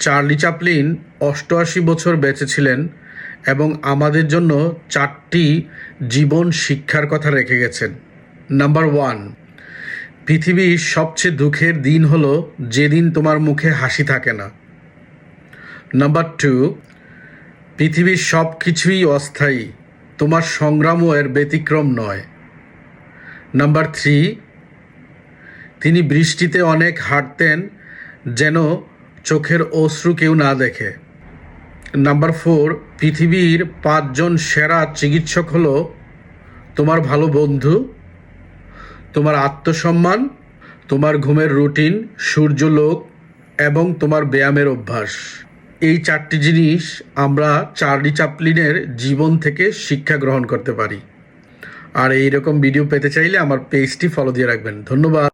Charlie Chaplin ৮৮ বছর বেঁচে ছিলেন এবং আমাদের জন্য 4টি জীবন শিক্ষার কথা রেখে গেছেন। নাম্বার 1, পৃথিবীর সবচেয়ে দুঃখের দিন হলো যেদিন তোমার মুখে হাসি থাকে না। নাম্বার 2, পৃথিবীর সব কিছুই অস্থায়ী, তোমার সংগ্রামও এর ব্যতিক্রম নয়। নাম্বার 3, তিনি বৃষ্টিতে অনেক হাঁটতেন যেন চোখের অশ্রু কেউ না দেখে। নাম্বার 4, পৃথিবীর 5 জন সেরা চিকিৎসক হলো তোমার ভালো বন্ধু, তোমার আত্মসম্মান, তোমার ঘুমের রুটিন, সূর্যলোক এবং তোমার ব্যায়ামের অভ্যাস। এই 4টি জিনিস আমরা চার্লি চ্যাপলিনের জীবন থেকে শিক্ষা গ্রহণ করতে পারি। আর এই রকম ভিডিও পেতে চাইলে আমার পেজটি ফলো দিয়ে রাখবেন। ধন্যবাদ।